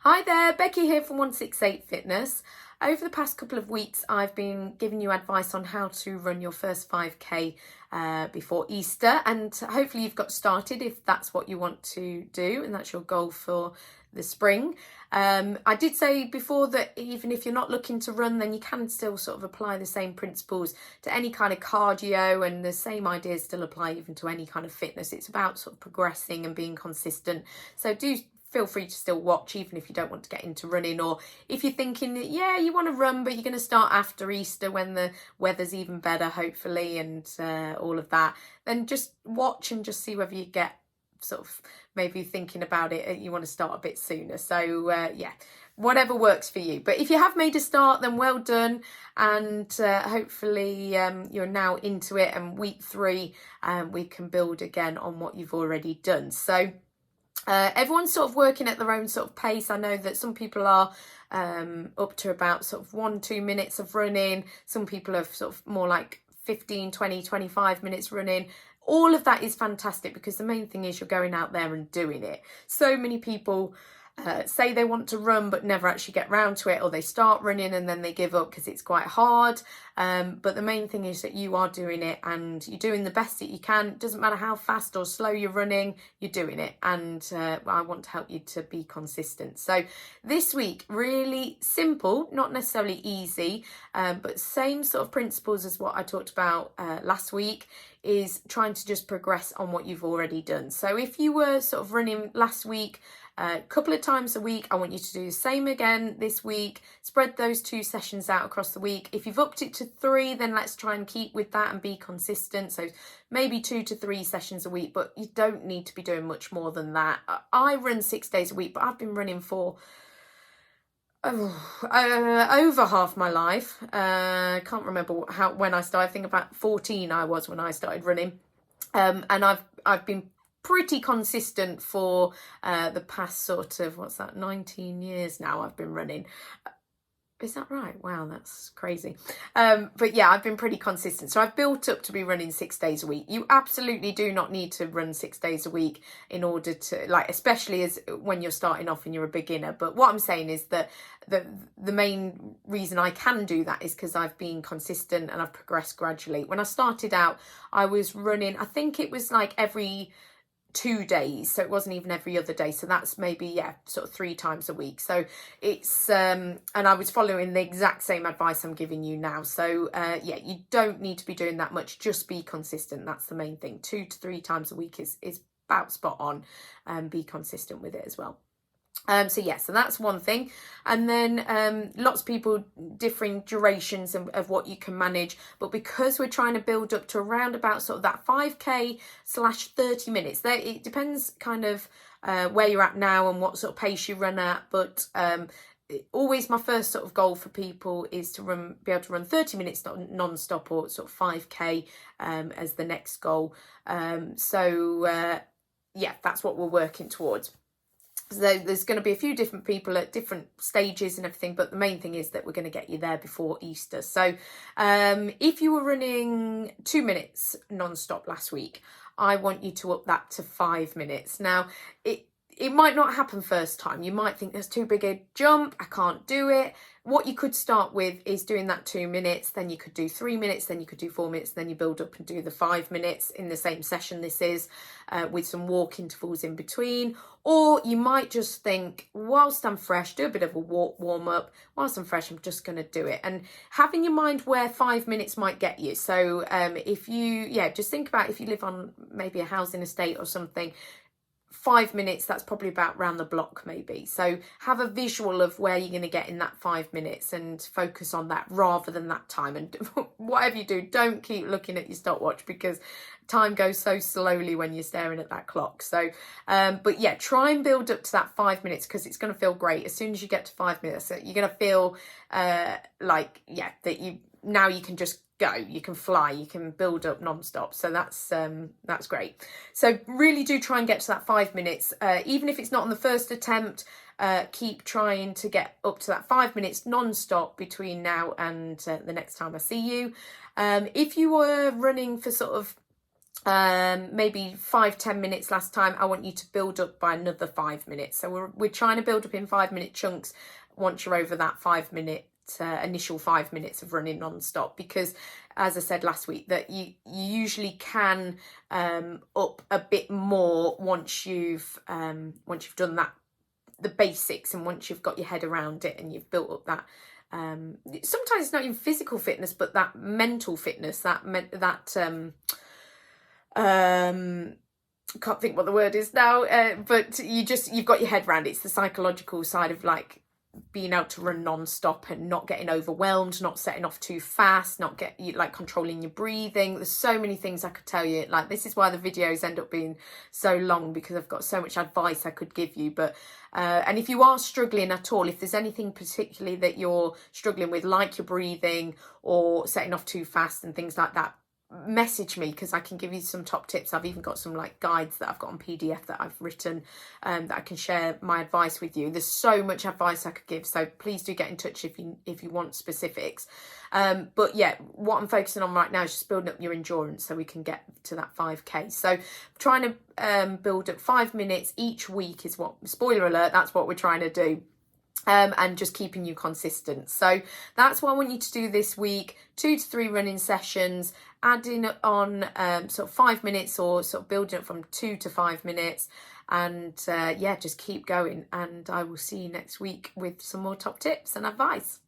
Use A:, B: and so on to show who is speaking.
A: Hi there, Becky here from 168 Fitness. Over the past couple of weeks, I've been giving you advice on how to run your first 5K before Easter, and hopefully you've got started if that's what you want to do and that's your goal for the spring. I did say before that even if you're not looking to run, then you can still sort of apply the same principles to any kind of cardio, and the same ideas still apply even to any kind of fitness. It's about sort of progressing and being consistent. So do feel free to still watch even if you don't want to get into running, or if you're thinking that you want to run but you're going to start after Easter when the weather's even better hopefully, and all of that, then just watch and just see whether you get sort of maybe thinking about it, you want to start a bit sooner. So whatever works for you. But if you have made a start, then well done, and hopefully you're now into it, and week 3 we can build again on what you've already done. So everyone's sort of working at their own sort of pace. I know that some people are up to about sort of 1-2 minutes of running. Some people are sort of more like 15, 20, 25 minutes running. All of that is fantastic, because the main thing is you're going out there and doing it. So many people say they want to run but never actually get round to it, or they start running and then they give up because it's quite hard. But the main thing is that you are doing it and you're doing the best that you can. It doesn't matter how fast or slow you're running, you're doing it, and I want to help you to be consistent. So this week, really simple, not necessarily easy, but same sort of principles as what I talked about last week, is trying to just progress on what you've already done. So if you were sort of running last week a couple of times a week, I want you to do the same again this week. Spread those 2 sessions out across the week. If you've upped it to 3, then let's try and keep with that and be consistent. So maybe 2 to 3 sessions a week, but you don't need to be doing much more than that. I run 6 days a week, but I've been running for over half my life. I can't remember when I started. I think about 14 I was when I started running, and I've been pretty consistent for the past sort of 19 years now I've been running. Is that right? Wow, that's crazy. But yeah, I've been pretty consistent. So I've built up to be running 6 days a week. You absolutely do not need to run 6 days a week in order to, especially as when you're starting off and you're a beginner. But what I'm saying is that the main reason I can do that is because I've been consistent and I've progressed gradually. When I started out, I was running, I think it was like every 2 days, so it wasn't even every other day, so that's maybe sort of 3 times a week. So it's and I was following the exact same advice I'm giving you now. So you don't need to be doing that much, just be consistent. That's the main thing. 2 to 3 times a week is about spot on, and be consistent with it as well. So that's one thing. And then lots of people differing durations of what you can manage, but because we're trying to build up to around about sort of that 5k / 30 minutes, there it depends kind of where you're at now and what sort of pace you run at, but always my first sort of goal for people is to be able to run 30 minutes non-stop, or sort of 5k as the next goal. That's what we're working towards. So there's going to be a few different people at different stages and everything, but the main thing is that we're going to get you there before Easter. So if you were running 2 minutes non-stop last week, I want you to up that to 5 minutes. Now, it might not happen first time. You might think there's too big a jump, I can't do it. What you could start with is doing that 2 minutes, then you could do 3 minutes, then you could do 4 minutes, then you build up and do the 5 minutes in the same session this is, with some walk intervals in between. Or you might just think, whilst I'm fresh, do a bit of a walk warm up. Whilst I'm fresh, I'm just going to do it. And have in your mind where 5 minutes might get you. So if you, just think about if you live on maybe a housing estate or something, 5 minutes, that's probably about round the block maybe. So have a visual of where you're going to get in that 5 minutes and focus on that rather than that time. And whatever you do, don't keep looking at your stopwatch, because time goes so slowly when you're staring at that clock. So try and build up to that 5 minutes, because it's going to feel great as soon as you get to 5 minutes. You're going to feel that you can just go, you can fly, you can build up non-stop. So that's great. So really do try and get to that 5 minutes, even if it's not on the first attempt. Keep trying to get up to that 5 minutes non-stop between now and the next time I see you. If you were running for sort of maybe 5-10 minutes last time. I want you to build up by another 5 minutes. So we're trying to build up in 5-minute chunks once you're over that 5-minute initial 5 minutes of running non-stop, because as I said last week, that you usually can up a bit more once you've done that, the basics, and once you've got your head around it and you've built up that sometimes it's not even physical fitness, but that mental fitness, can't think what the word is now, but you've got your head around it. It's the psychological side of like being able to run non-stop and not getting overwhelmed, not setting off too fast, like controlling your breathing. There's so many things I could tell you. Like, this is why the videos end up being so long, because I've got so much advice I could give you. But and if you are struggling at all, if there's anything particularly that you're struggling with, like your breathing or setting off too fast and things like that, message me, because I can give you some top tips. I've even got some like guides that I've got on PDF that I've written, that I can share my advice with you. There's so much advice I could give, so please do get in touch if you want specifics. But yeah, what I'm focusing on right now is just building up your endurance so we can get to that 5k. So trying to build up 5 minutes each week is what, spoiler alert, that's what we're trying to do. And just keeping you consistent. So that's what I want you to do this week. 2 to 3 running sessions, adding on sort of 5 minutes, or sort of building up from 2 to 5 minutes. And yeah, just keep going. And I will see you next week with some more top tips and advice.